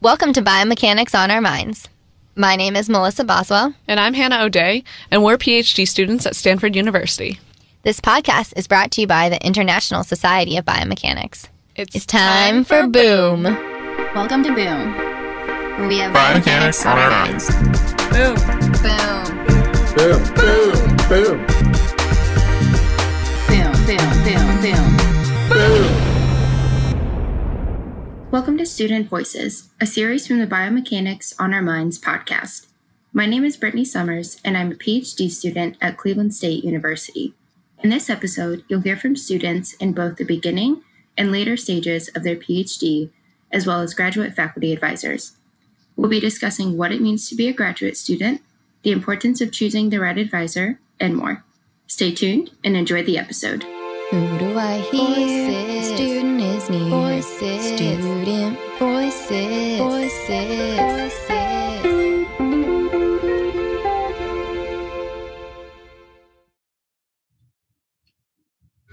Welcome to Biomechanics on Our Minds. My name is Melissa Boswell. And I'm Hannah O'Day, and we're PhD students at Stanford University. This podcast is brought to you by the International Society of Biomechanics. It's time for Boom. Welcome to Boom, where we have Biomechanics on our minds. Boom. Boom. Boom, boom, boom. Boom, boom, boom, boom. Boom. Welcome to Student Voices, a series from the Biomechanics on Our Minds podcast. My name is Brittany Sommers, and I'm a PhD student at Cleveland State University. In this episode, you'll hear from students in both the beginning and later stages of their PhD, as well as graduate faculty advisors. We'll be discussing what it means to be a graduate student, the importance of choosing the right advisor, and more. Stay tuned and enjoy the episode. Who do I hear? Voices. Student is near. Voices. Student voices. Voices.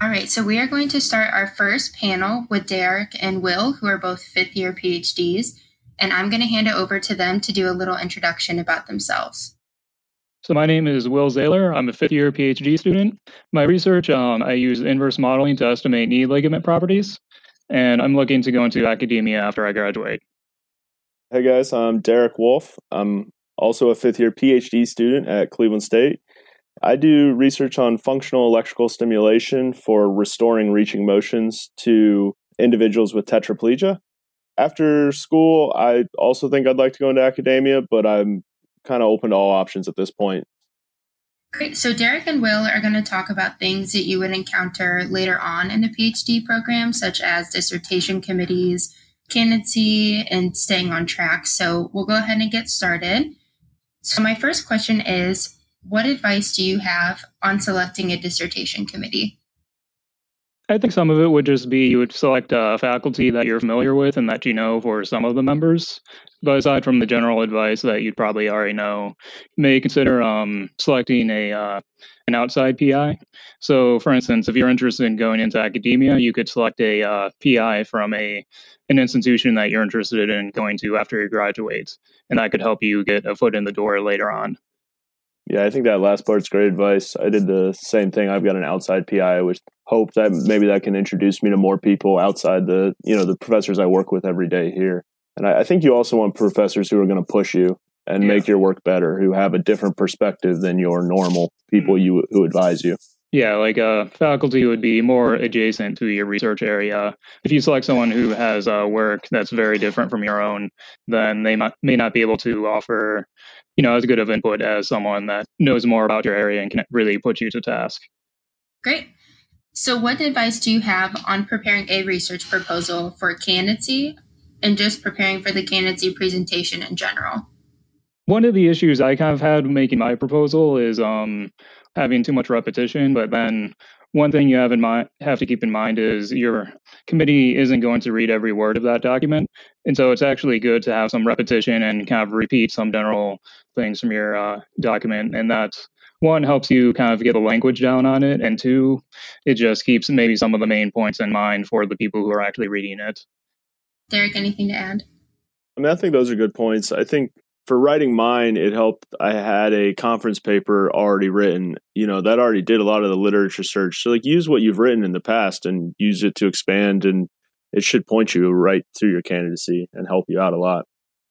All right, so we are going to start our first panel with Derek and Will, who are both fifth-year PhDs, and I'm going to hand it over to them to do a little introduction about themselves. So my name is Will Zaylor. I'm a fifth-year PhD student. My research, I use inverse modeling to estimate knee ligament properties, and I'm looking to go into academia after I graduate. Hey guys, I'm Derek Wolf. I'm also a fifth-year PhD student at Cleveland State. I do research on functional electrical stimulation for restoring reaching motions to individuals with tetraplegia. After school, I also think I'd like to go into academia, but I'm kind of open to all options at this point. Great. So Derek and Will are going to talk about things that you would encounter later on in the PhD program, such as dissertation committees, candidacy, and staying on track. So we'll go ahead and get started. So my first question is, what advice do you have on selecting a dissertation committee? I think some of it would just be you would select a faculty that you're familiar with and that you know for some of the members. But aside from the general advice that you'd probably already know, you may consider selecting an outside PI. So, for instance, if you're interested in going into academia, you could select a PI from an institution that you're interested in going to after you graduate, and that could help you get a foot in the door later on. Yeah, I think that last part's great advice. I did the same thing. I've got an outside PI, which hope that maybe that can introduce me to more people outside the professors I work with every day here. And I think you also want professors who are going to push you and make your work better, who have a different perspective than your normal people who advise you. Yeah, like faculty would be more adjacent to your research area. If you select someone who has work that's very different from your own, then they may not be able to offer, as good of input as someone that knows more about your area and can really put you to task. Great. So what advice do you have on preparing a research proposal for candidacy and just preparing for the candidacy presentation in general? One of the issues I kind of had making my proposal is having too much repetition, but then one thing you have to keep in mind is your committee isn't going to read every word of that document. And so it's actually good to have some repetition and kind of repeat some general things from your document. And that, one, helps you kind of get the language down on it. And two, it just keeps maybe some of the main points in mind for the people who are actually reading it. Derek, anything to add? I think those are good points. I think for writing mine, it helped. I had a conference paper already written, that already did a lot of the literature search. So use what you've written in the past and use it to expand, and it should point you right through your candidacy and help you out a lot.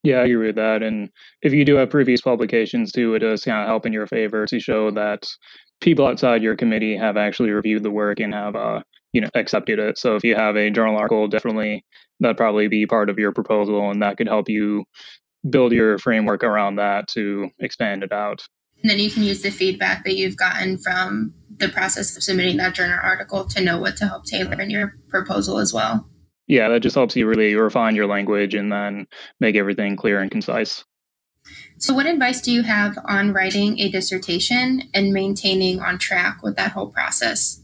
Yeah, I agree with that. And if you do have previous publications too, it does kind of help in your favor to show that people outside your committee have actually reviewed the work and have, accepted it. So if you have a journal article, definitely that'd probably be part of your proposal, and that could help you build your framework around that to expand it out. And then you can use the feedback that you've gotten from the process of submitting that journal article to know what to help tailor in your proposal as well. Yeah, that just helps you really refine your language and then make everything clear and concise. So what advice do you have on writing a dissertation and maintaining on track with that whole process?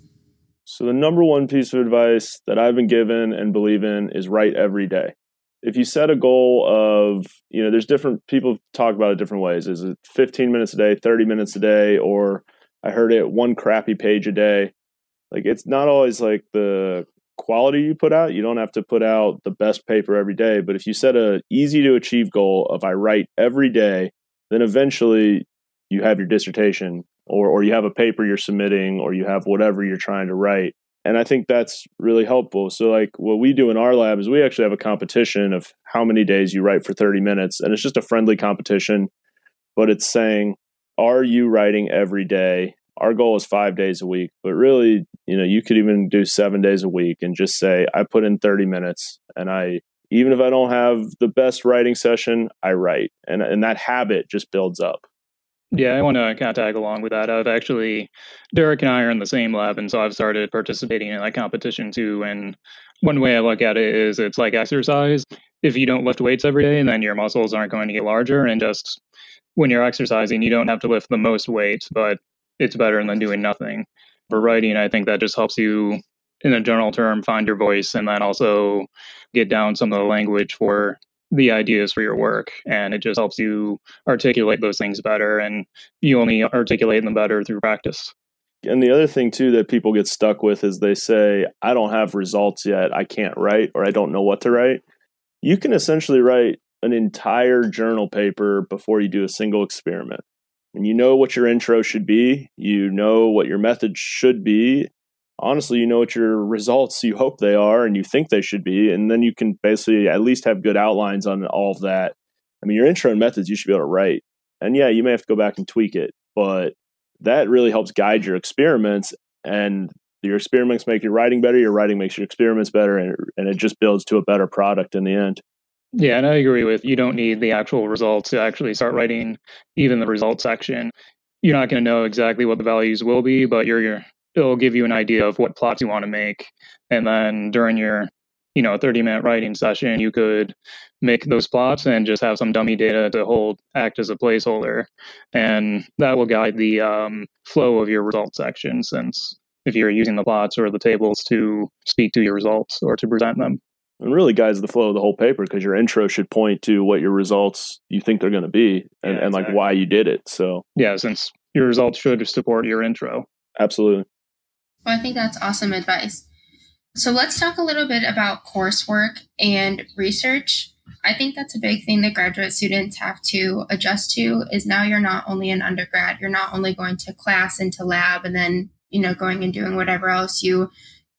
So the number one piece of advice that I've been given and believe in is write every day. If you set a goal of, there's different people talk about it different ways. Is it 15 minutes a day, 30 minutes a day, or I heard it one crappy page a day? Like, it's not always like the quality you put out. You don't have to put out the best paper every day. But if you set a easy to achieve goal of I write every day, then eventually you have your dissertation or you have a paper you're submitting or you have whatever you're trying to write. And I think that's really helpful. So like what we do in our lab is we actually have a competition of how many days you write for 30 minutes. And it's just a friendly competition, but it's saying, are you writing every day? Our goal is 5 days a week, but really, you could even do 7 days a week and just say, I put in 30 minutes and even if I don't have the best writing session, I write. And that habit just builds up. Yeah, I want to kind of tag along with that. Derek and I are in the same lab, and so I've started participating in that competition too. And one way I look at it is it's like exercise. If you don't lift weights every day, then your muscles aren't going to get larger. And just when you're exercising, you don't have to lift the most weight, but it's better than doing nothing. For writing, I think that just helps you, in a general term, find your voice and then also get down some of the language for the ideas for your work. And it just helps you articulate those things better. And you only articulate them better through practice. And the other thing, too, that people get stuck with is they say, I don't have results yet. I can't write, or I don't know what to write. You can essentially write an entire journal paper before you do a single experiment. And you know what your intro should be. You know what your method should be. Honestly, you know what your results you hope they are and you think they should be. And then you can basically at least have good outlines on all of that. I mean, your intro and methods you should be able to write. And yeah, you may have to go back and tweak it, but that really helps guide your experiments. And your experiments make your writing better. Your writing makes your experiments better. And it just builds to a better product in the end. Yeah, and I agree with you don't need the actual results to actually start writing even the results section. You're not going to know exactly what the values will be, but it'll give you an idea of what plots you want to make. And then during your 30-minute writing session, you could make those plots and just have some dummy data to act as a placeholder. And that will guide the flow of your results section, since if you're using the plots or the tables to speak to your results or to present them. And really guides the flow of the whole paper, because your intro should point to what your results you think they're going to be and like why you did it. So yeah, since your results should support your intro. Absolutely. Well, I think that's awesome advice. So let's talk a little bit about coursework and research. I think that's a big thing that graduate students have to adjust to, is now you're not only an undergrad, you're not only going to class and to lab and then, going and doing whatever else.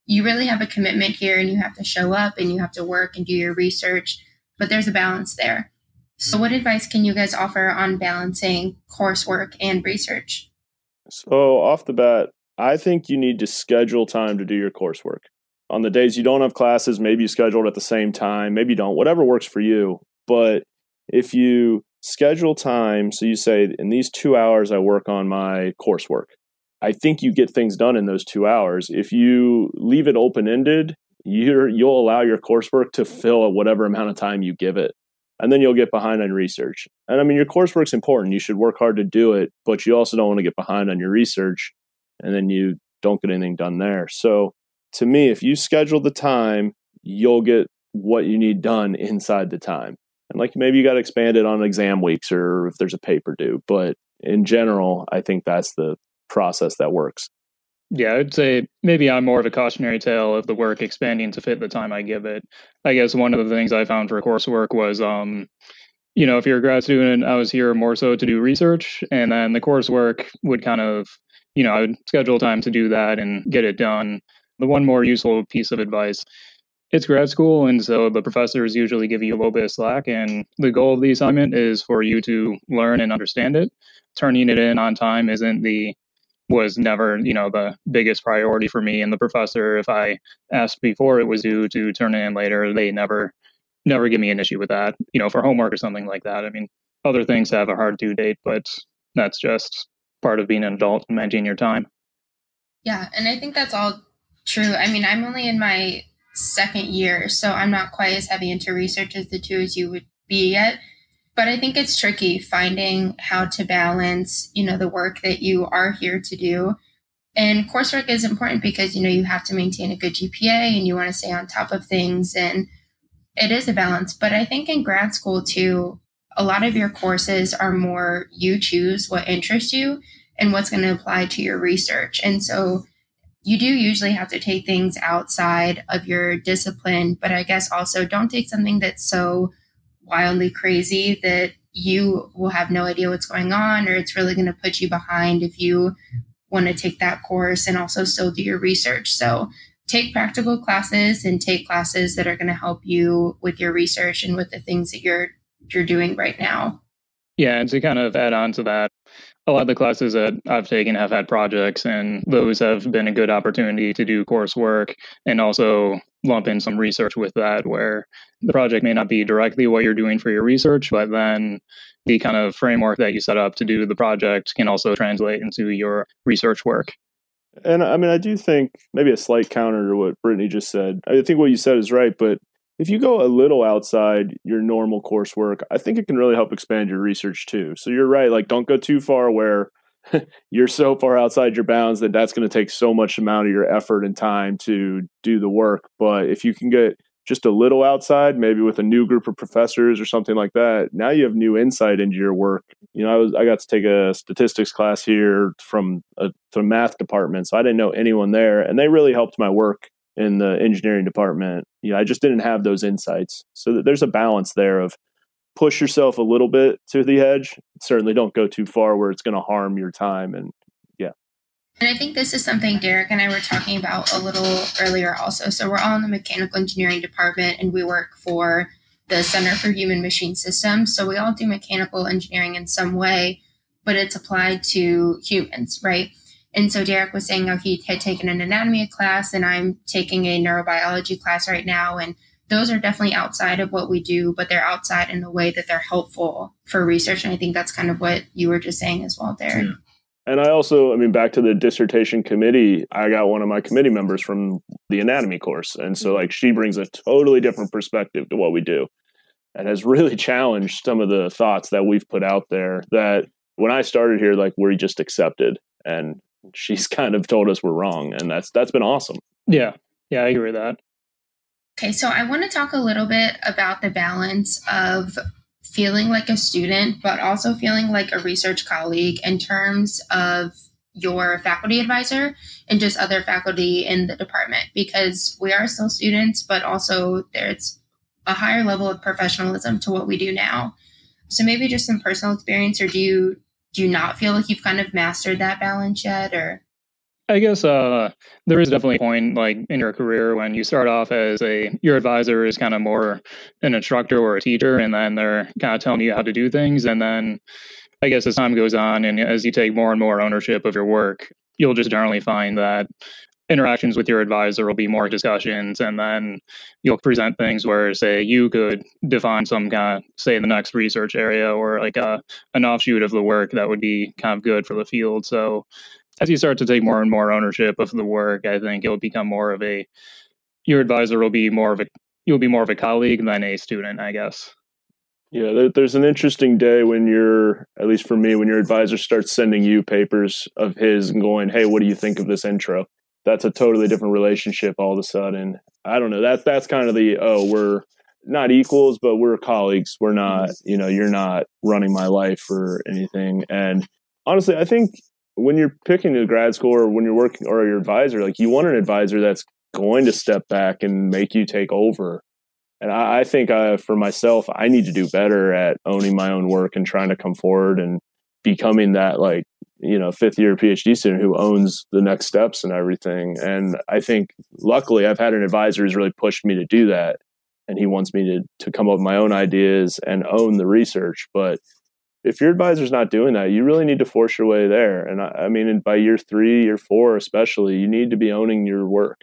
You really have a commitment here, and you have to show up and you have to work and do your research, but there's a balance there. So what advice can you guys offer on balancing coursework and research? So off the bat, I think you need to schedule time to do your coursework. On the days you don't have classes, maybe you schedule it at the same time, maybe you don't, whatever works for you. But if you schedule time, so you say, in these 2 hours, I work on my coursework, I think you get things done in those 2 hours. If you leave it open-ended, you'll allow your coursework to fill at whatever amount of time you give it. And then you'll get behind on research. And I mean, your coursework's important. You should work hard to do it, but you also don't want to get behind on your research, and then you don't get anything done there. So to me, if you schedule the time, you'll get what you need done inside the time. And like maybe you got to expand it on exam weeks or if there's a paper due. But in general, I think that's the process that works. Yeah, I'd say maybe I'm more of a cautionary tale of the work expanding to fit the time I give it. I guess one of the things I found for coursework was, if you're a grad student, I was here more so to do research, and then the coursework would kind of, I would schedule time to do that and get it done. The one more useful piece of advice, it's grad school, and so the professors usually give you a little bit of slack, and the goal of the assignment is for you to learn and understand it. Turning it in on time was never, the biggest priority for me. And the professor, if I asked before it was due to turn it in later, they never give me an issue with that, for homework or something like that. I mean, other things have a hard due date, but that's just part of being an adult and managing your time. Yeah, and I think that's all true. I mean, I'm only in my second year, so I'm not quite as heavy into research as the two as you would be yet. But I think it's tricky finding how to balance, the work that you are here to do. And coursework is important because, you have to maintain a good GPA and you want to stay on top of things. And it is a balance. But I think in grad school, too, a lot of your courses are more you choose what interests you and what's going to apply to your research. And so you do usually have to take things outside of your discipline, but I guess also don't take something that's so wildly crazy that you will have no idea what's going on, or it's really going to put you behind if you want to take that course and also still do your research. So take practical classes and take classes that are going to help you with your research and with the things that you're doing right now. Yeah, and to kind of add on to that, a lot of the classes that I've taken have had projects, and those have been a good opportunity to do coursework and also lump in some research with that, where the project may not be directly what you're doing for your research, but then the kind of framework that you set up to do the project can also translate into your research work. And I mean, I do think maybe a slight counter to what Brittany just said. I think what you said is right, but if you go a little outside your normal coursework, I think it can really help expand your research too. So you're right, like don't go too far where you're so far outside your bounds that that's going to take so much amount of your effort and time to do the work. But if you can get just a little outside, maybe with a new group of professors or something like that, now you have new insight into your work. You know, I got to take a statistics class here from the math department, so I didn't know anyone there, and they really helped my work in the engineering department. You know, I just didn't have those insights. So there's a balance there of push yourself a little bit to the edge. Certainly don't go too far where it's going to harm your time. And yeah. And I think this is something Derek and I were talking about a little earlier also. So we're all in the mechanical engineering department and we work for the Center for Human Machine Systems. So we all do mechanical engineering in some way, but it's applied to humans, right? And so Derek was saying how he had taken an anatomy class, and I'm taking a neurobiology class right now. And those are definitely outside of what we do, but they're outside in the way that they're helpful for research. And I think that's kind of what you were just saying as well, Derek. Yeah. And I also, I mean, back to the dissertation committee, I got one of my committee members from the anatomy course. And so like she brings a totally different perspective to what we do and has really challenged some of the thoughts that we've put out there that when I started here, like we just accepted. And she's kind of told us we're wrong. And that's been awesome. Yeah. Yeah, I agree with that. Okay, so I want to talk a little bit about the balance of feeling like a student, but also feeling like a research colleague in terms of your faculty advisor and just other faculty in the department, because we are still students, but also there's a higher level of professionalism to what we do now. So maybe just some personal experience, or do you not feel like you've kind of mastered that balance yet? Or I guess there is definitely a point like in your career when you start off as your advisor is kind of more an instructor or a teacher, and then they're kind of telling you how to do things. And then I guess as time goes on and as you take more and more ownership of your work, you'll just generally find that interactions with your advisor will be more discussions, and then you'll present things where, say, you could define some kind of, say, the next research area or like an offshoot of the work that would be kind of good for the field. So as you start to take more and more ownership of the work, I think it'll become more of your advisor will be you'll be more of a colleague than a student, I guess. Yeah, there's an interesting day when at least for me, when your advisor starts sending you papers of his and going, hey, what do you think of this intro? That's a totally different relationship all of a sudden. I don't know. That's kind of we're not equals, but we're colleagues. We're not, you're not running my life or anything. And honestly, I think when you're picking a grad school or when you're working or your advisor, like you want an advisor that's going to step back and make you take over. And I think for myself, I need to do better at owning my own work and trying to come forward and becoming that fifth year PhD student who owns the next steps and everything. And I think luckily I've had an advisor who's really pushed me to do that. And he wants me to come up with my own ideas and own the research. But if your advisor's not doing that, you really need to force your way there. And I mean, by year 3, year 4, especially, you need to be owning your work.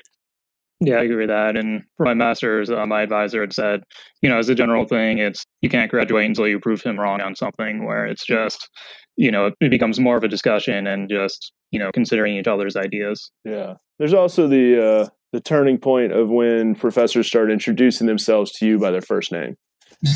Yeah, I agree with that. And for my master's, my advisor had said, as a general thing, you can't graduate until you prove him wrong on something, where it's just, it becomes more of a discussion and just, considering each other's ideas. Yeah. There's also the turning point of when professors start introducing themselves to you by their first name.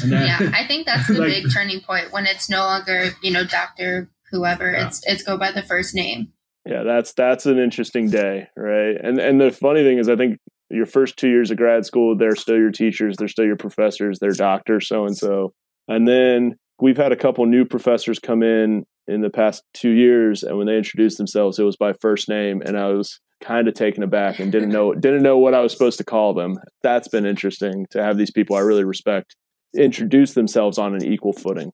Yeah, I think that's the big turning point when it's no longer, Dr. whoever, yeah. It's go by the first name. Yeah, that's an interesting day, right? And the funny thing is, I think your first 2 years of grad school, they're still your teachers, they're still your professors, they're Dr. so-and-so. And then we've had a couple new professors come in the past 2 years, and when they introduced themselves, it was by first name. And I was kind of taken aback and didn't know what I was supposed to call them. That's been interesting to have these people I really respect introduce themselves on an equal footing.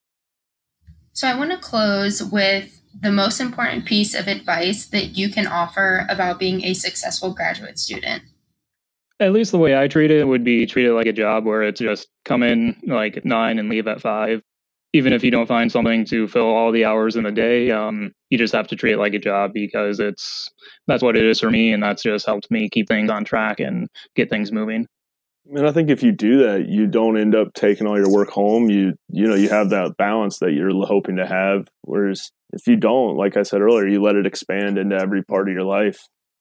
So I want to close with the most important piece of advice that you can offer about being a successful graduate student. At least the way I treat it would be treat it like a job where it's just come in like at 9 and leave at 5. Even if you don't find something to fill all the hours in the day, you just have to treat it like a job because that's what it is for me. And that's just helped me keep things on track and get things moving. And I think if you do that, you don't end up taking all your work home. You have that balance that you're hoping to have. Whereas if you don't, like I said earlier, you let it expand into every part of your life.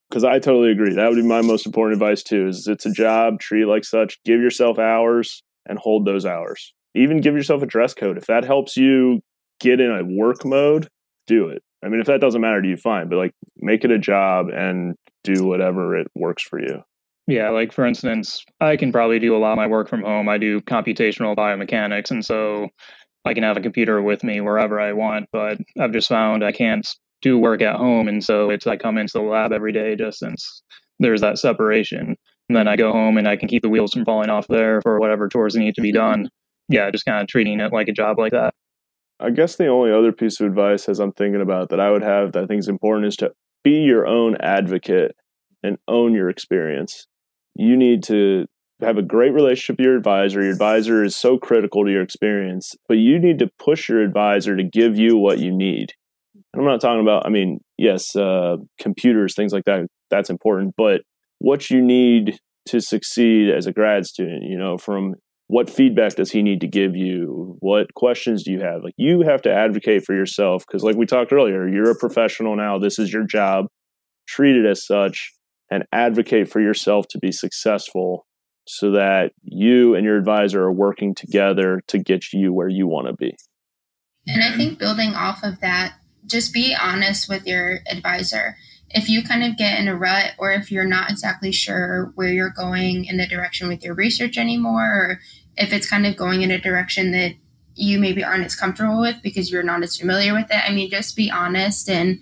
Because I totally agree. That would be my most important advice too, is it's a job, treat it like such, give yourself hours and hold those hours. Even give yourself a dress code. If that helps you get in a work mode, do it. I mean, if that doesn't matter to you, fine. But like, make it a job and do whatever it works for you. Yeah, like for instance, I can probably do a lot of my work from home. I do computational biomechanics, and so I can have a computer with me wherever I want. But I've just found I can't do work at home, and so I come into the lab every day just since there's that separation. And then I go home and I can keep the wheels from falling off there for whatever chores need to be done. Yeah, just kind of treating it like a job like that. I guess the only other piece of advice as I'm thinking about that I would have that I think is important is to be your own advocate and own your experience. You need to have a great relationship with your advisor. Your advisor is so critical to your experience, but you need to push your advisor to give you what you need. And I'm not talking about, yes, computers, things like that. That's important. But what you need to succeed as a grad student, from what feedback does he need to give you? What questions do you have? Like, you have to advocate for yourself because like we talked earlier, you're a professional now. This is your job. Treat it as such and advocate for yourself to be successful so that you and your advisor are working together to get you where you want to be. And I think building off of that, just be honest with your advisor. If you kind of get in a rut or if you're not exactly sure where you're going in the direction with your research anymore, or if it's kind of going in a direction that you maybe aren't as comfortable with because you're not as familiar with it, just be honest and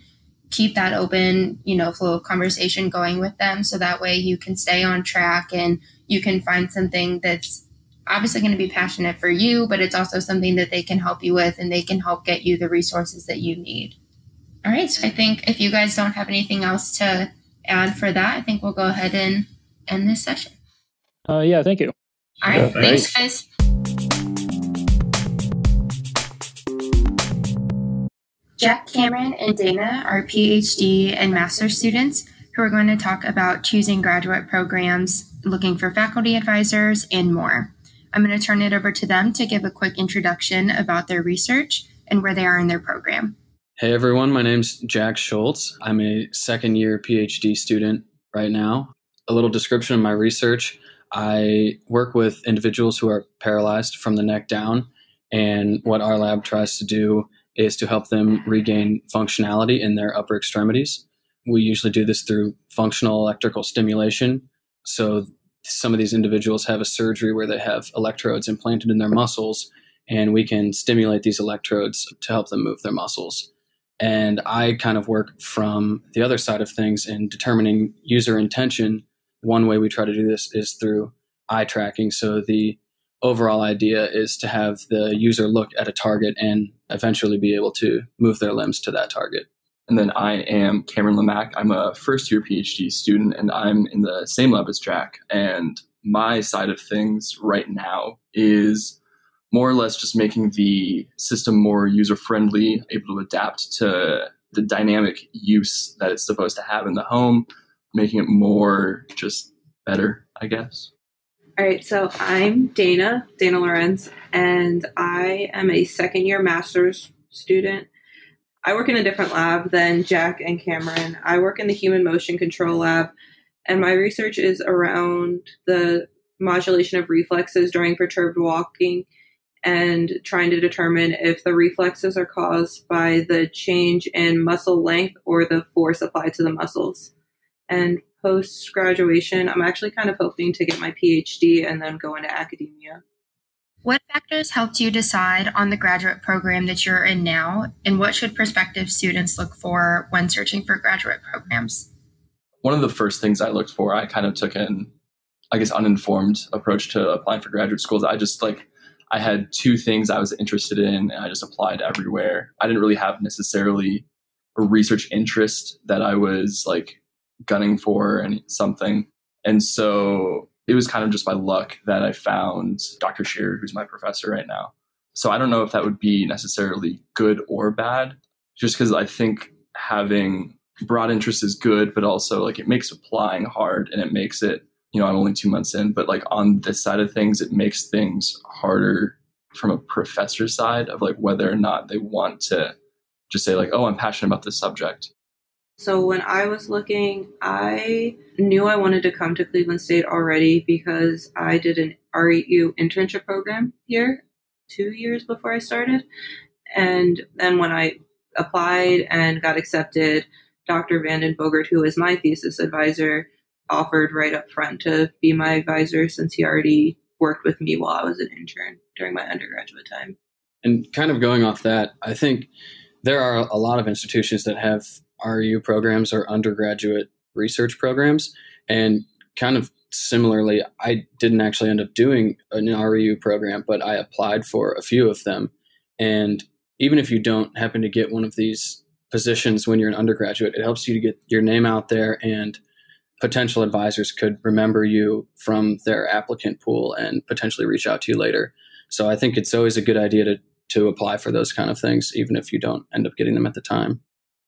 keep that open, flow of conversation going with them. So that way you can stay on track and you can find something that's obviously going to be passionate for you, but it's also something that they can help you with and they can help get you the resources that you need. All right. So I think if you guys don't have anything else to add for that, I think we'll go ahead and end this session. Yeah, thank you. All right. Thanks, guys. Jack, Cameron, and Dana are PhD and master's students who are going to talk about choosing graduate programs, looking for faculty advisors, and more. I'm going to turn it over to them to give a quick introduction about their research and where they are in their program. Hey everyone, my name's Jack Schultz. I'm a second year PhD student right now. A little description of my research. I work with individuals who are paralyzed from the neck down, and what our lab tries to do is to help them regain functionality in their upper extremities. We usually do this through functional electrical stimulation. So some of these individuals have a surgery where they have electrodes implanted in their muscles, and we can stimulate these electrodes to help them move their muscles. And I kind of work from the other side of things in determining user intention. One way we try to do this is through eye tracking. So the overall idea is to have the user look at a target and eventually be able to move their limbs to that target. And then I am Cameron LaMack. I'm a first-year PhD student, and I'm in the same lab as Jack. And my side of things right now is more or less just making the system more user-friendly, able to adapt to the dynamic use that it's supposed to have in the home, making it more just better, I guess. All right, so I'm Dana Lorenz, and I am a second-year master's student. I work in a different lab than Jack and Cameron. I work in the human motion control lab, and my research is around the modulation of reflexes during perturbed walking and trying to determine if the reflexes are caused by the change in muscle length or the force applied to the muscles. And post-graduation, I'm actually kind of hoping to get my PhD and then go into academia. What factors helped you decide on the graduate program that you're in now, and what should prospective students look for when searching for graduate programs? one of the first things I looked for, I kind of took an, I guess, uninformed approach to applying for graduate schools. I had two things I was interested in, and I just applied everywhere. I didn't really have necessarily a research interest that I was like gunning for and something. And so it was kind of just by luck that I found Dr. Schearer, who's my professor right now. So I don't know if that would be necessarily good or bad, just because I think having broad interest is good, but also like it makes applying hard, and it makes it, I'm only 2 months in, but like on this side of things, it makes things harder from a professor side of like whether or not they want to just say like, oh, I'm passionate about this subject. So when I was looking, I knew I wanted to come to Cleveland State already because I did an REU internship program here 2 years before I started. And then when I applied and got accepted, Dr. Vanden Bogert, who is my thesis advisor, offered right up front to be my advisor since he already worked with me while I was an intern during my undergraduate time. And kind of going off that, I think there are a lot of institutions that have REU programs or undergraduate research programs. And kind of similarly, I didn't actually end up doing an REU program, but I applied for a few of them. And even if you don't happen to get one of these positions when you're an undergraduate, it helps you to get your name out there, and potential advisors could remember you from their applicant pool and potentially reach out to you later. So I think it's always a good idea to apply for those kind of things, even if you don't end up getting them at the time.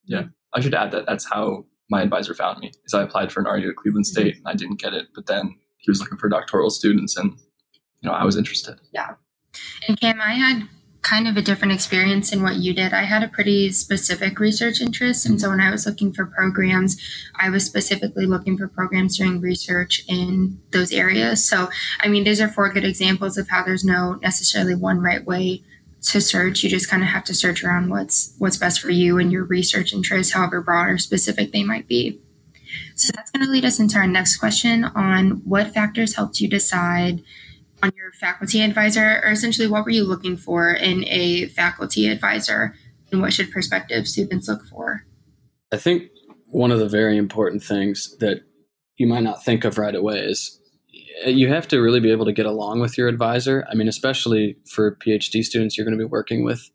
Yeah. I should add that that's how my advisor found me, is I applied for an REU at Cleveland State and I didn't get it, but then he was looking for doctoral students and, I was interested. Yeah. And Cam, I had kind of a different experience in what you did. I had a pretty specific research interest. And so when I was looking for programs, I was specifically looking for programs doing research in those areas. So, these are 4 good examples of how there's no necessarily one right way to search. You just kind of have to search around what's best for you and your research interests, however broad or specific they might be. So that's going to lead us into our next question on what factors helped you decide on your faculty advisor, or essentially what were you looking for in a faculty advisor, and what should prospective students look for? I think one of the very important things that you might not think of right away is you have to really be able to get along with your advisor. Especially for PhD students, you're going to be working with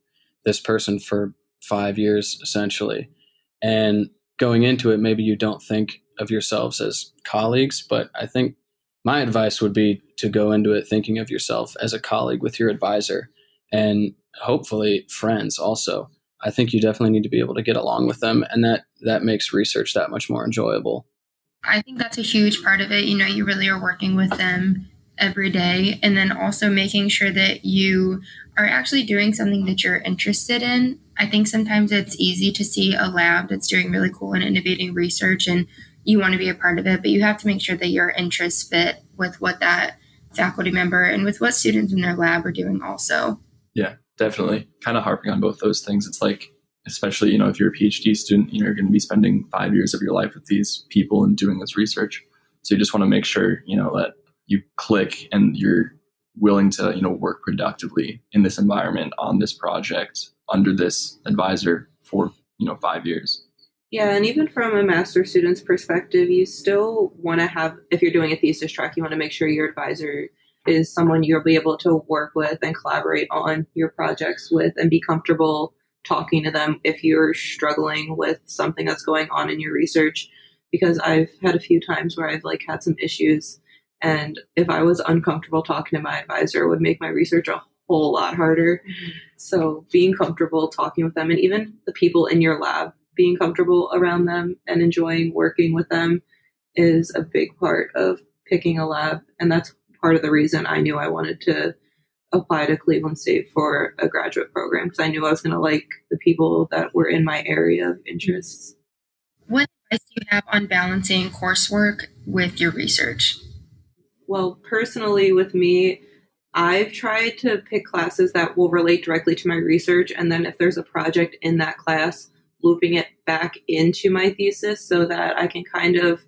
this person for 5 years, essentially. And going into it, maybe you don't think of yourselves as colleagues, but I think my advice would be to go into it thinking of yourself as a colleague with your advisor, and hopefully friends also. I think you definitely need to be able to get along with them, and that makes research that much more enjoyable. I think that's a huge part of it. You really are working with them every day, and then also making sure that you are actually doing something that you're interested in. I think sometimes it's easy to see a lab that's doing really cool and innovating research, and you want to be a part of it, but you have to make sure that your interests fit with what that faculty member and with what students in their lab are doing also. Yeah, definitely. Kind of harping on both those things. It's like, especially, if you're a PhD student, you're going to be spending 5 years of your life with these people and doing this research. So you just want to make sure, that you click and you're willing to, work productively in this environment on this project under this advisor for, 5 years. Yeah, and even from a master's student's perspective, you still want to have, if you're doing a thesis track, you want to make sure your advisor is someone you'll be able to work with and collaborate on your projects with, and be comfortable talking to them if you're struggling with something that's going on in your research. Because I've had a few times where I've had some issues, and if I was uncomfortable talking to my advisor, it would make my research a whole lot harder. Mm-hmm. So being comfortable talking with them, and even the people in your lab, being comfortable around them and enjoying working with them is a big part of picking a lab. And that's part of the reason I knew I wanted to apply to Cleveland State for a graduate program, because I knew I was going to like the people that were in my area of interests. What advice do you have on balancing coursework with your research? Well, personally with me, I've tried to pick classes that will relate directly to my research. And then if there's a project in that class, looping it back into my thesis so that I can kind of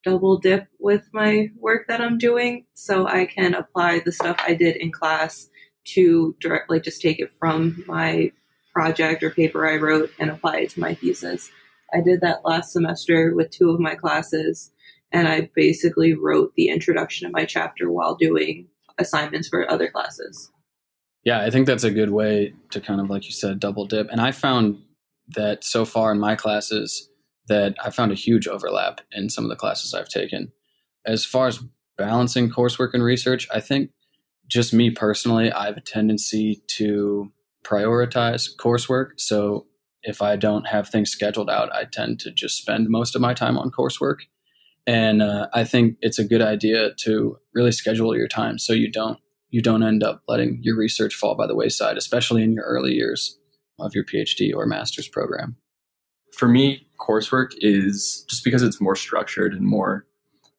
double dip with my work that I'm doing, so I can apply the stuff I did in class to directly just take it from my project or paper I wrote and apply it to my thesis. I did that last semester with 2 of my classes, and I basically wrote the introduction of my chapter while doing assignments for other classes. Yeah, I think that's a good way to kind of, like you said, double dip. And I found that so far in my classes that I found a huge overlap in some of the classes I've taken. As far as balancing coursework and research, I think just me personally, I have a tendency to prioritize coursework. So if I don't have things scheduled out, I tend to just spend most of my time on coursework. And I think it's a good idea to really schedule your time so you don't end up letting your research fall by the wayside, especially in your early years of your PhD or master's program. For me, coursework is just because it's more structured and more,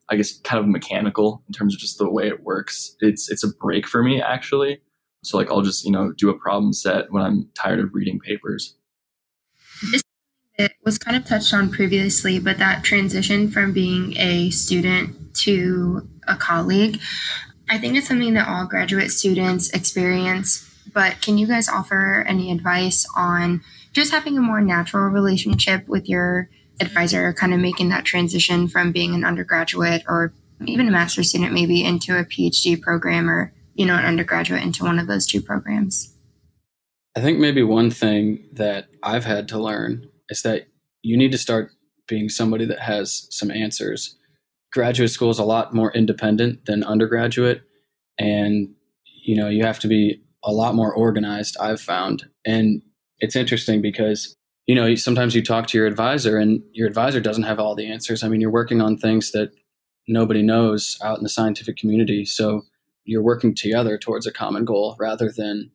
I guess, kind of mechanical in terms of just the way it works. It's a break for me, actually. So like I'll just, do a problem set when I'm tired of reading papers. It was kind of touched on previously, but that transition from being a student to a colleague, I think it's something that all graduate students experience. But can you guys offer any advice on just having a more natural relationship with your advisor, kind of making that transition from being an undergraduate or even a master's student maybe into a PhD program, or, an undergraduate into one of those 2 programs? I think maybe one thing that I've had to learn is that you need to start being somebody that has some answers. Graduate school is a lot more independent than undergraduate, and you have to be a lot more organized, I've found. And it's interesting because sometimes you talk to your advisor and your advisor doesn't have all the answers. I mean, you're working on things that nobody knows out in the scientific community, so you're working together towards a common goal, rather than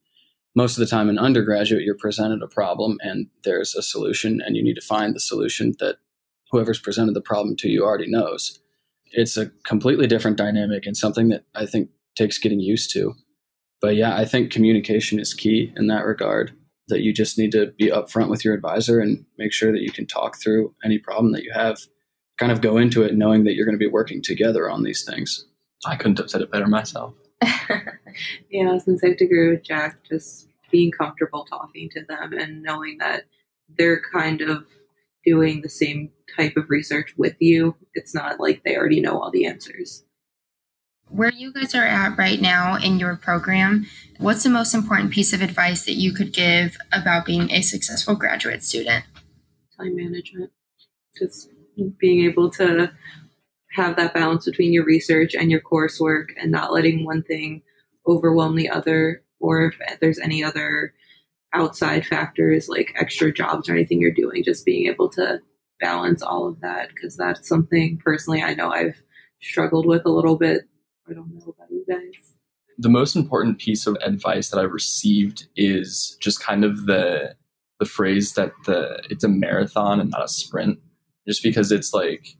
most of the time in undergraduate, you're presented a problem and there's a solution, and you need to find the solution that whoever's presented the problem to you already knows. It's a completely different dynamic and something that I think takes getting used to. But yeah, I think communication is key in that regard, that you just need to be upfront with your advisor and make sure that you can talk through any problem that you have, kind of go into it knowing that you're going to be working together on these things. I couldn't have said it better myself. Yeah, since I have to agree with Jack, just being comfortable talking to them and knowing that they're kind of doing the same type of research with you. It's not like they already know all the answers. Where you guys are at right now in your program, what's the most important piece of advice that you could give about being a successful graduate student? Time management. Just being able to have that balance between your research and your coursework and not letting one thing overwhelm the other, or if there's any other outside factors like extra jobs or anything you're doing, just being able to balance all of that, because that's something personally I know I've struggled with a little bit. I don't know about you guys. The most important piece of advice that I've received is just kind of the phrase that it's a marathon and not a sprint, just because it's like,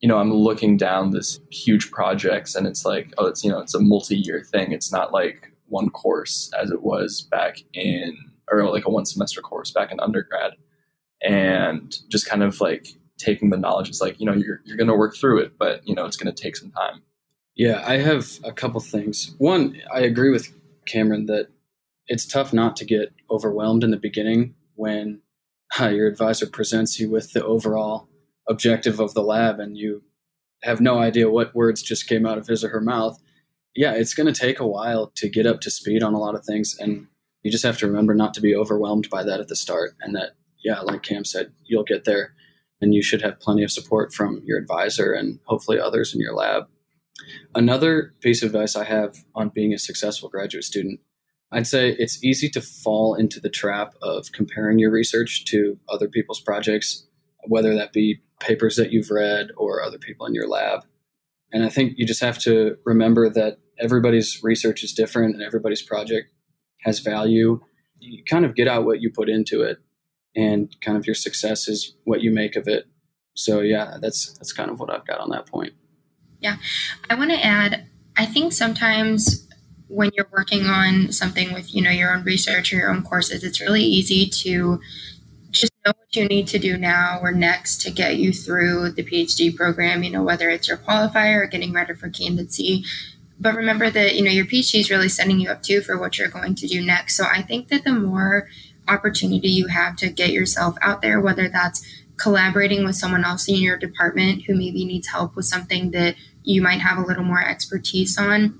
I'm looking down this huge projects and it's like, it's a multi-year thing. It's not like one course as it was back in, or like a 1 semester course back in undergrad. And just kind of like taking the knowledge, it's like, you're going to work through it, but it's going to take some time. Yeah, I have a couple things. One, I agree with Cameron that it's tough not to get overwhelmed in the beginning when your advisor presents you with the overall objective of the lab and you have no idea what words just came out of his or her mouth. Yeah, it's going to take a while to get up to speed on a lot of things, and you just have to remember not to be overwhelmed by that at the start, and that, yeah, like Cam said, you'll get there, and you should have plenty of support from your advisor and hopefully others in your lab. Another piece of advice I have on being a successful graduate student, I'd say it's easy to fall into the trap of comparing your research to other people's projects, whether that be papers that you've read or other people in your lab. And I think you just have to remember that everybody's research is different and everybody's project has value. You kind of get out what you put into it, and kind of your success is what you make of it. So yeah, that's kind of what I've got on that point. Yeah, I want to add, I think sometimes when you're working on something with, your own research or your own courses, it's really easy to just know what you need to do now or next to get you through the PhD program, whether it's your qualifier or getting ready for candidacy. But remember that, your PhD is really setting you up too for what you're going to do next. So I think that the more opportunity you have to get yourself out there, whether that's collaborating with someone else in your department who maybe needs help with something that you might have a little more expertise on,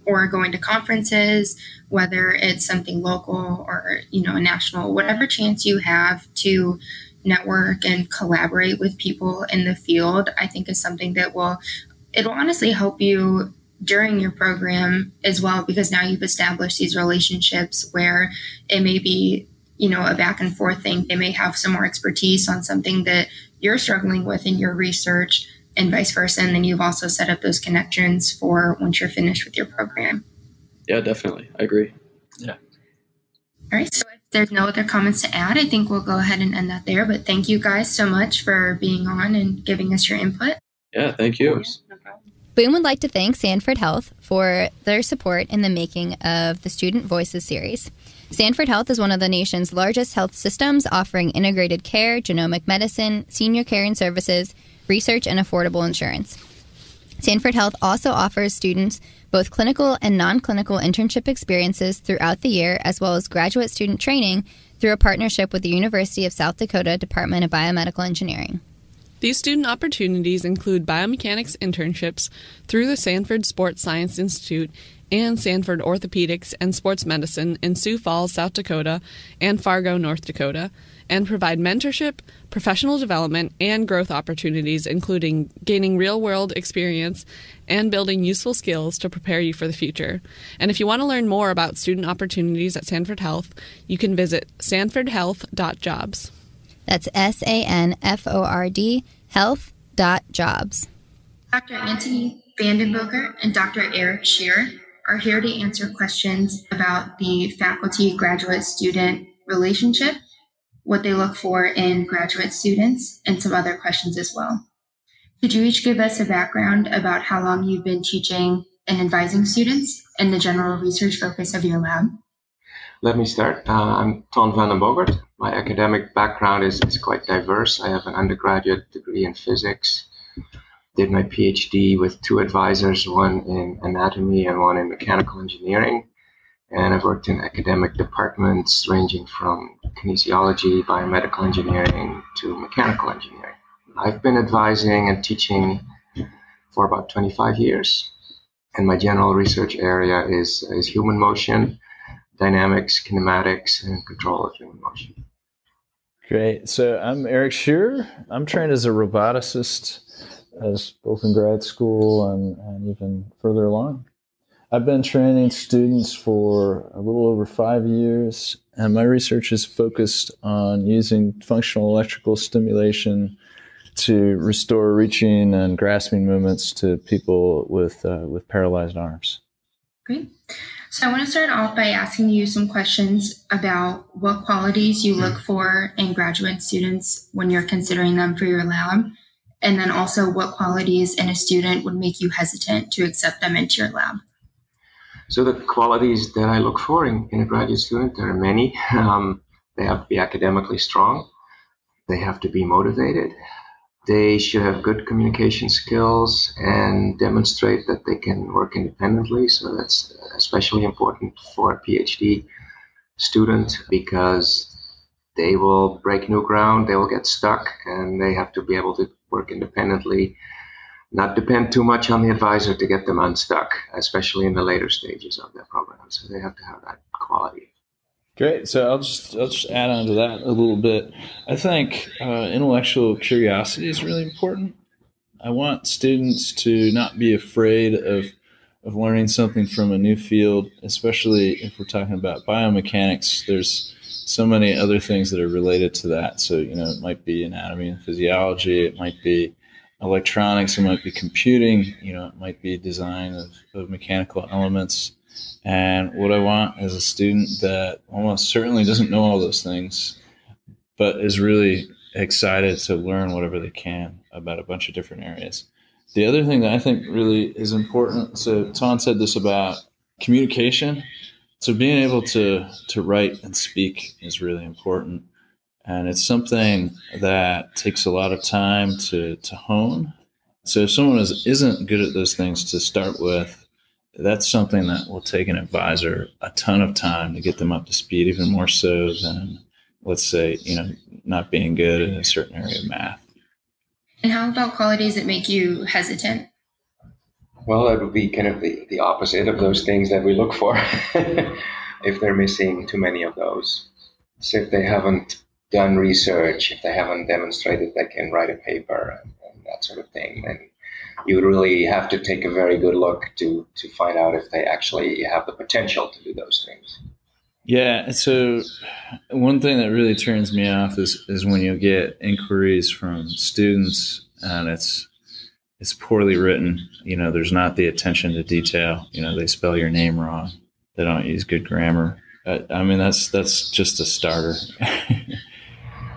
or going to conferences, whether it's something local or, a national, whatever chance you have to network and collaborate with people in the field, I think is something that it'll honestly help you during your program as well, because now you've established these relationships where it may be, a back and forth thing. They may have some more expertise on something that you're struggling with in your research and vice versa. And then you've also set up those connections for once you're finished with your program. Yeah, definitely. I agree. Yeah. All right. So if there's no other comments to add, I think we'll go ahead and end that there. But thank you guys so much for being on and giving us your input. Yeah, thank you. No problem. Boone would like to thank Sanford Health for their support in the making of the Student Voices series. Sanford Health is one of the nation's largest health systems, offering integrated care, genomic medicine, senior care and services, research, and affordable insurance. Sanford Health also offers students both clinical and non-clinical internship experiences throughout the year, as well as graduate student training through a partnership with the University of South Dakota Department of Biomedical Engineering. These student opportunities include biomechanics internships through the Sanford Sports Science Institute and Sanford Orthopedics and Sports Medicine in Sioux Falls, South Dakota, and Fargo, North Dakota, and provide mentorship, professional development, and growth opportunities, including gaining real-world experience and building useful skills to prepare you for the future. And if you want to learn more about student opportunities at Sanford Health, you can visit sanfordhealth.jobs. That's SANFORD health.jobs. Dr. Antonie Bogert and Dr. Eric Schearer are here to answer questions about the faculty-graduate student relationship, what they look for in graduate students, and some other questions as well. Could you each give us a background about how long you've been teaching and advising students and the general research focus of your lab? Let me start. I'm Ton van den Bogert. My academic background is quite diverse. I have an undergraduate degree in physics, did my PhD with 2 advisors, one in anatomy and one in mechanical engineering. And I've worked in academic departments ranging from kinesiology, biomedical engineering to mechanical engineering. I've been advising and teaching for about 25 years. And my general research area is human motion, dynamics, kinematics, and control of human motion. Great. So I'm Eric Schearer. I'm trained as a roboticist, as both in grad school and even further along. I've been training students for a little over 5 years, and my research is focused on using functional electrical stimulation to restore reaching and grasping movements to people with paralyzed arms. Great. So I want to start off by asking you some questions about what qualities you look for in graduate students when you're considering them for your lab, and then also what qualities in a student would make you hesitant to accept them into your lab. So the qualities that I look for in a graduate student, there are many. They have to be academically strong. They have to be motivated. They should have good communication skills and demonstrate that they can work independently. So that's especially important for a PhD student because they will break new ground, they will get stuck, and they have to be able to work independently, not depend too much on the advisor to get them unstuck, especially in the later stages of their program. So they have to have that quality. Great. So I'll just add on to that a little bit. I think intellectual curiosity is really important. I want students to not be afraid of learning something from a new field, especially if we're talking about biomechanics. There's so many other things that are related to that. So, it might be anatomy and physiology. It might be electronics. It might be computing. It might be design of mechanical elements. And what I want is a student that almost certainly doesn't know all those things, but is really excited to learn whatever they can about a bunch of different areas. The other thing that I think really is important, so Ton said this about communication. So being able to write and speak is really important. And it's something that takes a lot of time to hone. So if someone isn't good at those things to start with, that's something that will take an advisor a ton of time to get them up to speed, even more so than let's say, not being good in a certain area of math. And how about qualities that make you hesitant? Well, it would be kind of the opposite of those things that we look for if they're missing too many of those. So if they haven't done research, if they haven't demonstrated they can write a paper and that sort of thing, then you would really have to take a very good look to find out if they actually have the potential to do those things. Yeah, so one thing that really turns me off is when you get inquiries from students and it's poorly written. There's not the attention to detail. They spell your name wrong. They don't use good grammar. That's just a starter.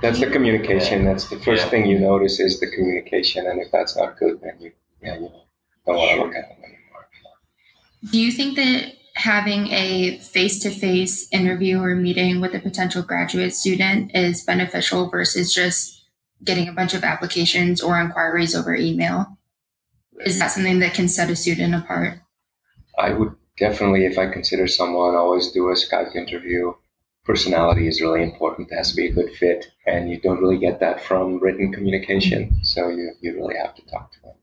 That's the communication. That's the first thing you notice is the communication. And if that's not good, then you don't want to look at them anymore. Do you think that having a face-to-face interview or meeting with a potential graduate student is beneficial versus just getting a bunch of applications or inquiries over email? Is that something that can set a student apart? I would definitely, if I consider someone, always do a Skype interview. Personality is really important. It has to be a good fit, and you don't really get that from written communication. So you really have to talk to them.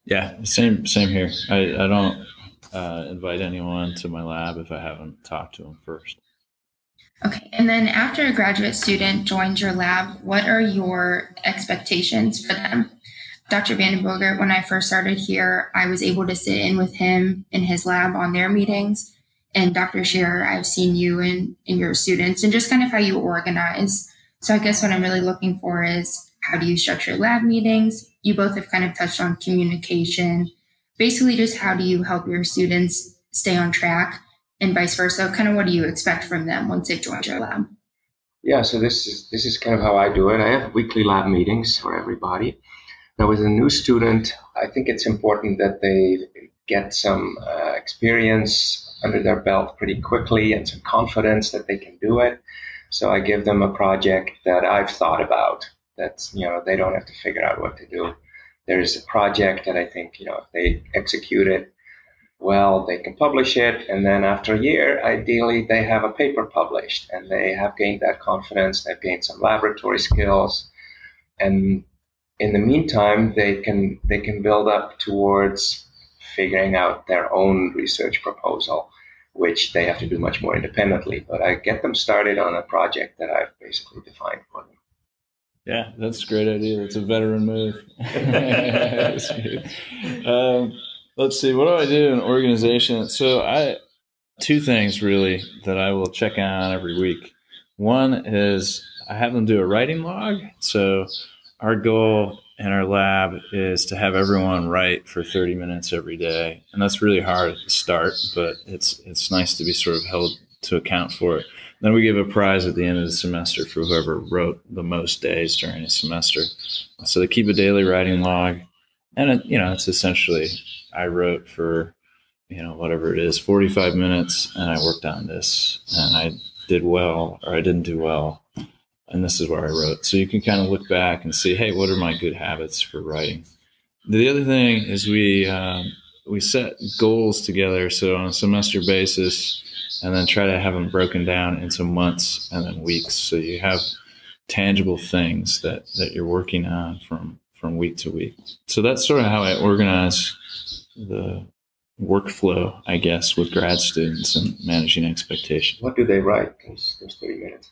Yeah, same here. I don't invite anyone to my lab if I haven't talked to them first. Okay, and then after a graduate student joins your lab, what are your expectations for them? Dr. Bogert, when I first started here, I was able to sit in with him in his lab on their meetings. And Dr. Schearer, I've seen you and your students and just kind of how you organize. So I guess what I'm really looking for is how do you structure lab meetings? You both have kind of touched on communication. Basically, just how do you help your students stay on track and vice versa? Kind of what do you expect from them once they've joined your lab? Yeah, so this is kind of how I do it. I have weekly lab meetings for everybody. Now, with a new student, I think it's important that they get some experience under their belt pretty quickly and some confidence that they can do it. So I give them a project that I've thought about. That's, they don't have to figure out what to do. There's a project that I think, if they execute it well, they can publish it. And then after a year, ideally, they have a paper published and they have gained that confidence. They've gained some laboratory skills. And in the meantime, they can build up towards figuring out their own research proposal, which they have to do much more independently. But I get them started on a project that I've basically defined for them. Yeah, that's a great idea. That's a veteran move. Let's see. What do I do in organization? So two things really that I will check on every week. One is I have them do a writing log. So our goal in our lab is to have everyone write for 30 minutes every day. And that's really hard at the start, but it's nice to be sort of held to account for it. Then we give a prize at the end of the semester for whoever wrote the most days during a semester. So they keep a daily writing log. And, it's essentially I wrote for, whatever it is, 45 minutes, and I worked on this, and I did well, or I didn't do well. And this is where I wrote. So you can kind of look back and see, hey, what are my good habits for writing? The other thing is we set goals together. So on a semester basis, and then try to have them broken down into months and then weeks. So you have tangible things that you're working on from week to week. So that's sort of how I organize the workflow, I guess, with grad students and managing expectations. What do they write those 30 minutes?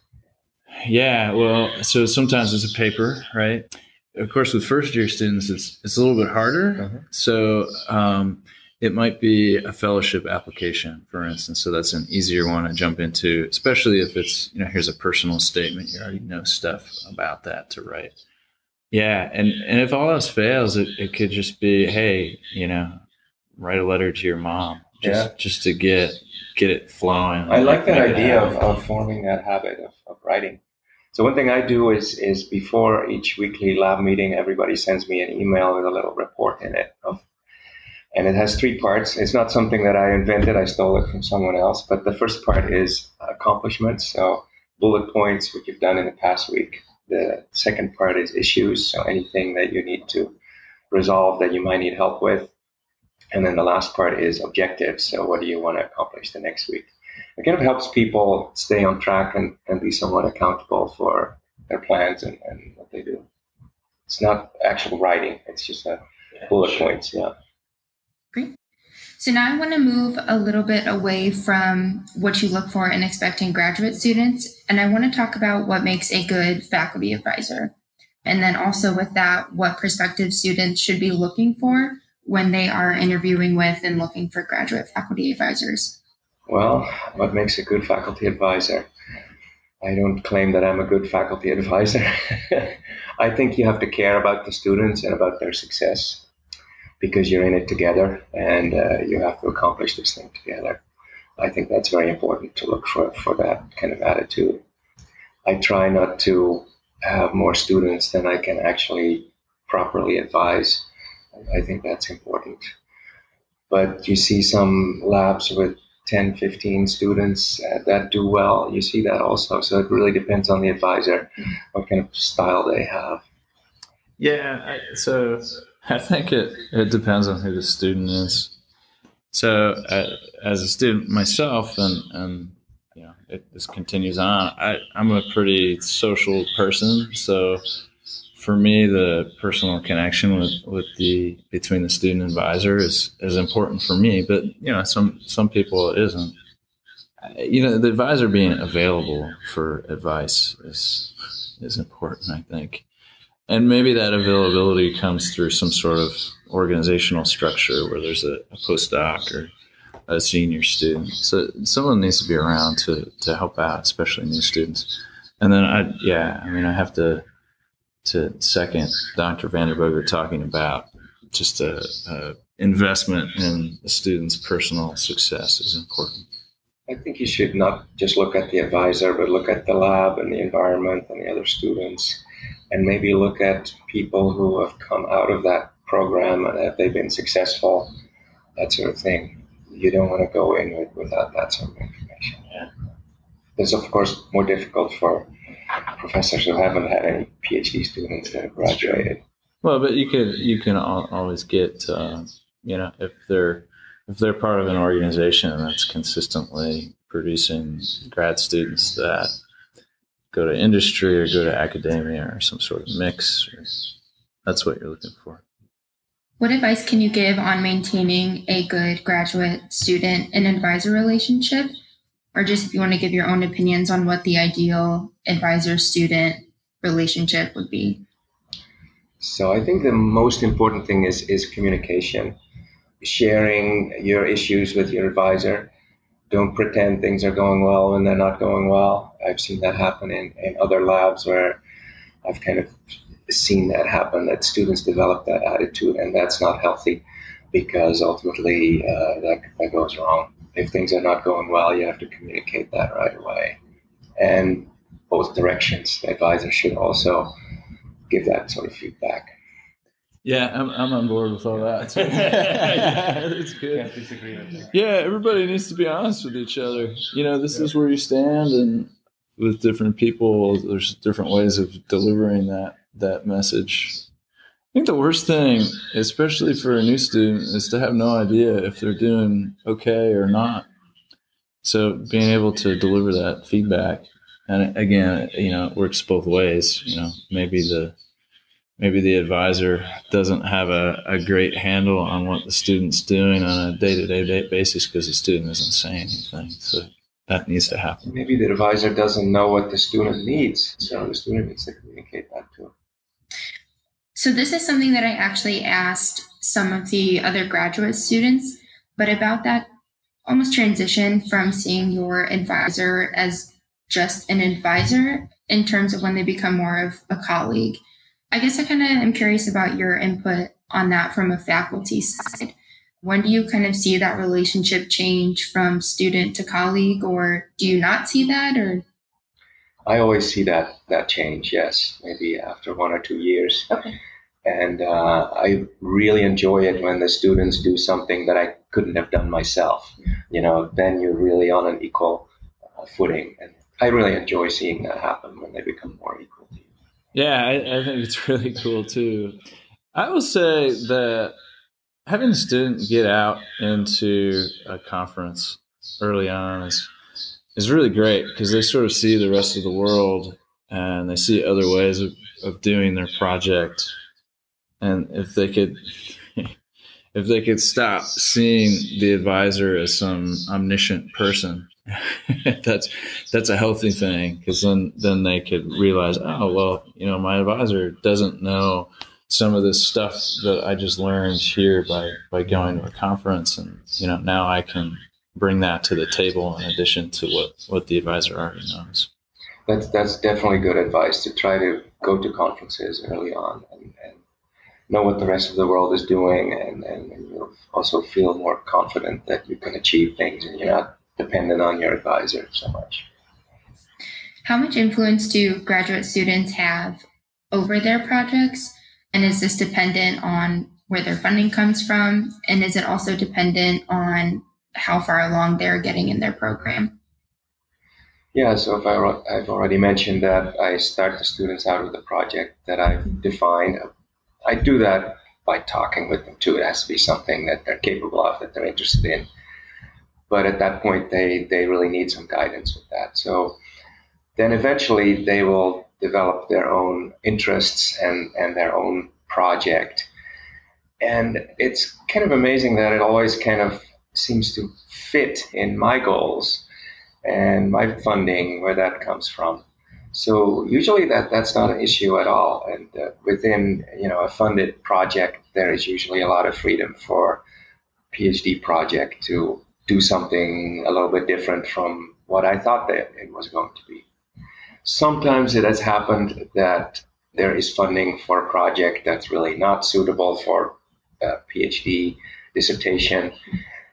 Yeah, well, so sometimes it's a paper, right? Of course, with first-year students, it's a little bit harder. Uh-huh. So it might be a fellowship application, for instance. So that's an easier one to jump into, especially if it's, here's a personal statement. You already know stuff about that to write. Yeah, and if all else fails, it could just be, hey, write a letter to your mom, just to get it flowing. I like that idea of forming that habit of writing. So one thing I do is before each weekly lab meeting, everybody sends me an email with a little report in it. And it has 3 parts. It's not something that I invented. I stole it from someone else. But the first part is accomplishments. So bullet points, what you've done in the past week. The second part is issues. So anything that you need to resolve that you might need help with. And then the last part is objectives. So what do you want to accomplish the next week? It kind of helps people stay on track and be somewhat accountable for their plans and what they do. It's not actual writing. It's just bullet points. Yeah. Great. So now I want to move a little bit away from what you look for in expecting graduate students, and I want to talk about what makes a good faculty advisor. And then also with that, what prospective students should be looking for when they are interviewing with and looking for graduate faculty advisors. Well, what makes a good faculty advisor? I don't claim that I'm a good faculty advisor. I think you have to care about the students and about their success because you're in it together and you have to accomplish this thing together. I think that's very important to look for that kind of attitude. I try not to have more students than I can actually properly advise. I think that's important. But you see some labs with 10, 15 students that do well. You see that also. So it really depends on the advisor, what kind of style they have. Yeah, so I think it depends on who the student is. So as a student myself, and you know, this continues on, I'm a pretty social person. So for me, the personal connection between the student and advisor is important for me. But you know, some people it isn't. You know, the advisor being available for advice is important, I think. And maybe that availability comes through some sort of organizational structure where there's a postdoc or a senior student. So someone needs to be around to help out, especially new students. And then I have to second Dr. Bogert talking about just a investment in the student's personal success is important. I think you should not just look at the advisor, but look at the lab and the environment and the other students, and maybe look at people who have come out of that program and have they been successful, that sort of thing. You don't want to go in without that sort of information. Yeah. It's, of course, more difficult for professors who haven't had any PhD students that have graduated. Well, but you can always get, if they're part of an organization that's consistently producing grad students that go to industry or go to academia or some sort of mix, that's what you're looking for. What advice can you give on maintaining a good graduate student and advisor relationship? Or just if you want to give your own opinions on what the ideal advisor-student relationship would be. So I think the most important thing is communication. Sharing your issues with your advisor. Don't pretend things are going well when they're not going well. I've seen that happen in other labs where I've kind of seen that happen, that students develop that attitude, and that's not healthy because ultimately that goes wrong. If things are not going well, you have to communicate that right away. And both directions, the advisor should also give that sort of feedback. Yeah, I'm on board with all that. It's good. Can't disagree with that. Yeah, everybody needs to be honest with each other. You know, this is where you stand, and with different people, there's different ways of delivering that message. I think the worst thing, especially for a new student, is to have no idea if they're doing okay or not. So being able to deliver that feedback, and again, you know, it works both ways. You know, maybe the advisor doesn't have a great handle on what the student's doing on a day-to-day basis because the student isn't saying anything. So that needs to happen. Maybe the advisor doesn't know what the student needs, so the student needs to communicate that too. So this is something that I actually asked some of the other graduate students, but about that almost transition from seeing your advisor as just an advisor in terms of when they become more of a colleague. I guess I kind of am curious about your input on that from a faculty side. When do you kind of see that relationship change from student to colleague, or do you not see that? Or I always see that change, yes, maybe after 1 or 2 years. Okay. And I really enjoy it when the students do something that I couldn't have done myself. You know, then you're really on an equal footing. And I really enjoy seeing that happen when they become more equal to you. Yeah, I think it's really cool too. I will say that having a student get out into a conference early on is really great because they sort of see the rest of the world and they see other ways of doing their project. And if they could stop seeing the advisor as some omniscient person, that's a healthy thing, because then they could realize, oh, well, my advisor doesn't know some of this stuff that I just learned here by going to a conference, and now I can bring that to the table in addition to what the advisor already knows. That's definitely good advice, to try to go to conferences early on and know what the rest of the world is doing, and you'll also feel more confident that you can achieve things and you're not dependent on your advisor so much. How much influence do graduate students have over their projects? And is this dependent on where their funding comes from? And is it also dependent on how far along they're getting in their program? Yeah, so I've already mentioned that I start the students out with a project that I've defined. I do that by talking with them too. It has to be something that they're capable of, that they're interested in. But at that point, they really need some guidance with that. So then eventually they will develop their own interests and their own project. And it's kind of amazing that it always kind of seems to fit in my goals and my funding, where that comes from. So usually that's not an issue at all. And within a funded project, there is usually a lot of freedom for PhD project to do something a little bit different from what I thought that it was going to be. Sometimes it has happened that there is funding for a project that's really not suitable for a PhD dissertation.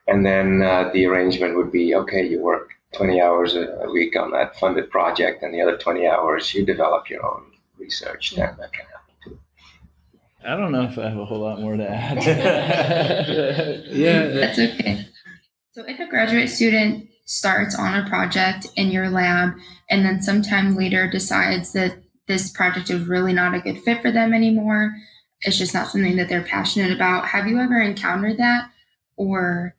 And then the arrangement would be, okay, you work 20 hours a week on that funded project, and the other 20 hours you develop your own research. That can happen too. I don't know if I have a whole lot more to add. Yeah, that's okay. So if a graduate student starts on a project in your lab and then sometime later decides that this project is really not a good fit for them anymore, it's just not something that they're passionate about, have you ever encountered that? Or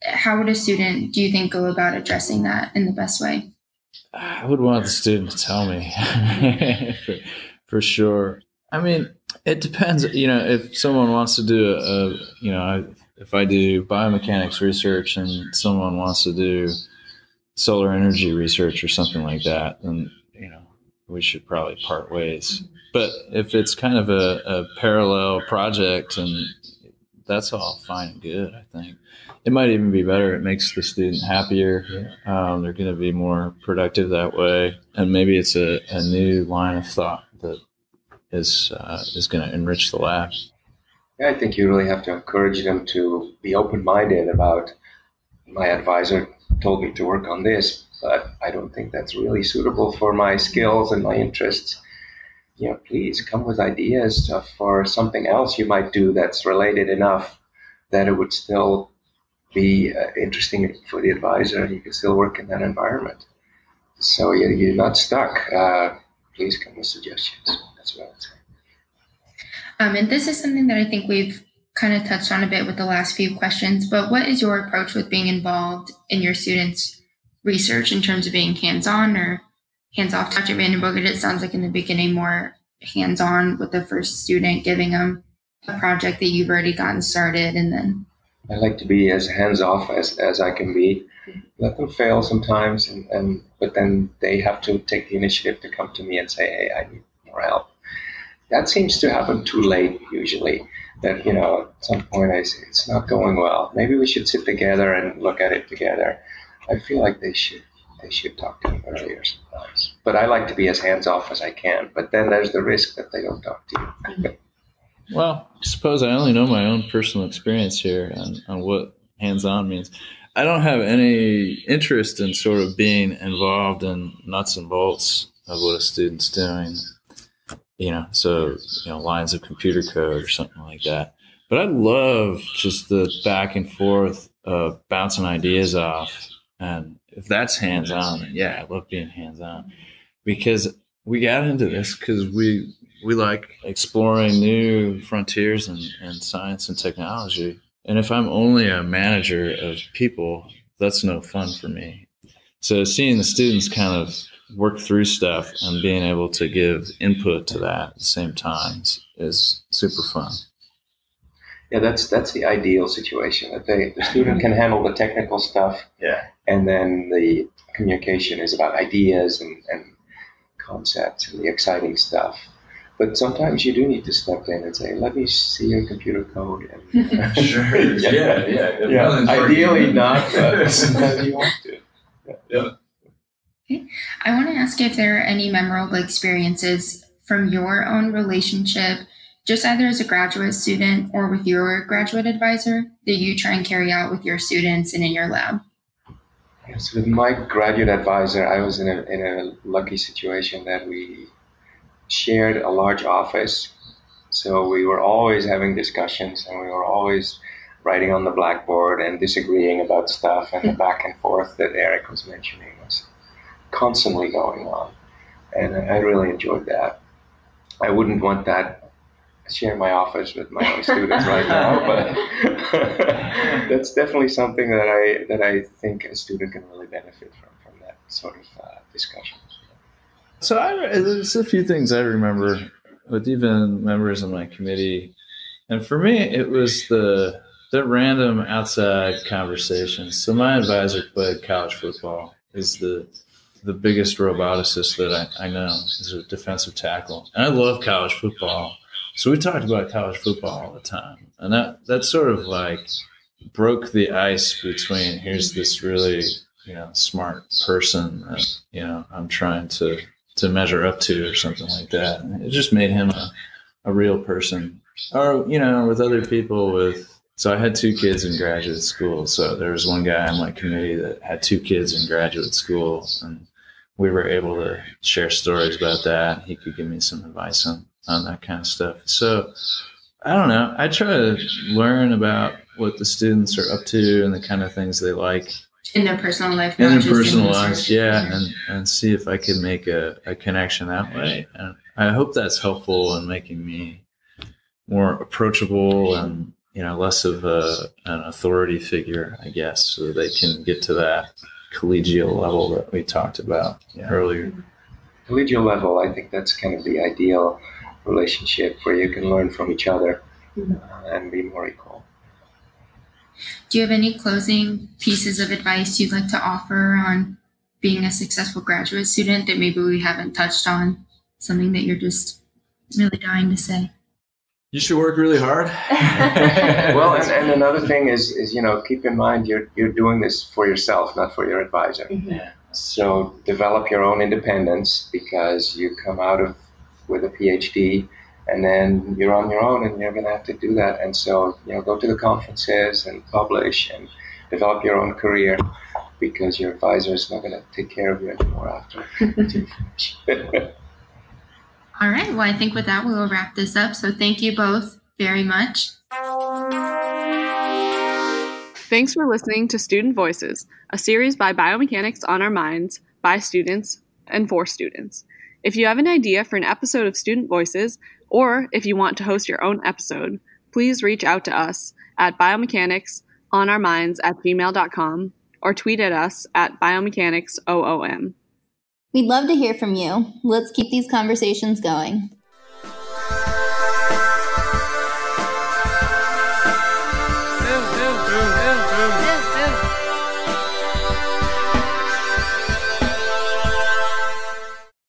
how would a student, do you think, go about addressing that in the best way? I would want the student to tell me for sure. I mean, it depends. If someone wants to do if I do biomechanics research and someone wants to do solar energy research or something like that, then we should probably part ways. But if it's kind of a parallel project, and that's all fine and good, I think. It might even be better. It makes the student happier. They're going to be more productive that way. And maybe it's a new line of thought that is going to enrich the lab. I think you really have to encourage them to be open-minded about, my advisor told me to work on this, but I don't think that's really suitable for my skills and my interests. Please come with ideas for something else you might do that's related enough that it would still be interesting for the advisor, and you can still work in that environment. So you're not stuck. Please come with suggestions. That's what I would say. And this is something that I think we've kind of touched on a bit with the last few questions, but what is your approach with being involved in your students' research in terms of being hands-on or hands-off? Dr. Bogert, it sounds like in the beginning more hands-on with the first student, giving them a project that you've already gotten started, and then I like to be as hands-off as I can be. Let them fail sometimes, but then they have to take the initiative to come to me and say, hey, I need more help. That seems to happen too late, usually. That, at some point I say, it's not going well. Maybe we should sit together and look at it together. I feel like they should talk to me earlier sometimes. But I like to be as hands-off as I can. But then there's the risk that they don't talk to you. Well, I suppose I only know my own personal experience here on what hands-on means. I don't have any interest in sort of being involved in nuts and bolts of what a student's doing, lines of computer code or something like that. But I love just the back and forth of bouncing ideas off. And if that's hands-on, then yeah, I love being hands-on, because we got into this because we like exploring new frontiers in science and technology. And if I'm only a manager of people, that's no fun for me. So seeing the students kind of work through stuff and being able to give input to that at the same time is super fun. Yeah, that's the ideal situation, that the student can handle the technical stuff, and then the communication is about ideas and concepts and the exciting stuff. But sometimes you do need to step in and say, let me see your computer code. And, Sure. Yeah. Ideally not, but sometimes you want to. Yeah. Okay. I want to ask if there are any memorable experiences from your own relationship, just either as a graduate student or with your graduate advisor, that you try and carry out with your students and in your lab. Yes, with my graduate advisor, I was in a lucky situation that we shared a large office. So we were always having discussions, and we were always writing on the blackboard and disagreeing about stuff, and the back and forth that Eric was mentioning was constantly going on. And I really enjoyed that. I wouldn't want that share my office with my own students right now, but that's definitely something that I think a student can really benefit from that sort of discussion. So there's a few things I remember with even members of my committee, and for me it was the random outside conversations. So my advisor played college football. He's the biggest roboticist that I know. He's a defensive tackle, and I love college football. So we talked about college football all the time, and that sort of like broke the ice between here's this really smart person that I'm trying to measure up to or something like that. And it just made him a real person. Or with other people so I had 2 kids in graduate school. So there was one guy on my committee that had 2 kids in graduate school, and we were able to share stories about that. He could give me some advice on that kind of stuff. So I don't know. I try to learn about what the students are up to and the kind of things they like in their personal life. In their personal lives, and see if I can make a connection that way. And I hope that's helpful in making me more approachable and less of an authority figure, I guess, so they can get to that collegial level that we talked about earlier. Collegial level, I think that's kind of the ideal relationship where you can learn from each other and be more equal. Do you have any closing pieces of advice you'd like to offer on being a successful graduate student that maybe we haven't touched on? Something that you're just really dying to say? You should work really hard. Well, and another thing is keep in mind you're doing this for yourself, not for your advisor. Mm-hmm. So develop your own independence, because you come out with a PhD, and then you're on your own, and you're going to have to do that. And so go to the conferences and publish and develop your own career, because your advisor is not going to take care of you anymore after you finish. All right. Well, I think with that, we will wrap this up. So thank you both very much. Thanks for listening to Student Voices, a series by Biomechanics on Our Minds, by students and for students. If you have an idea for an episode of Student Voices, or if you want to host your own episode, please reach out to us at biomechanicsonourminds@gmail.com or tweet at us at biomechanicsOOM. We'd love to hear from you. Let's keep these conversations going.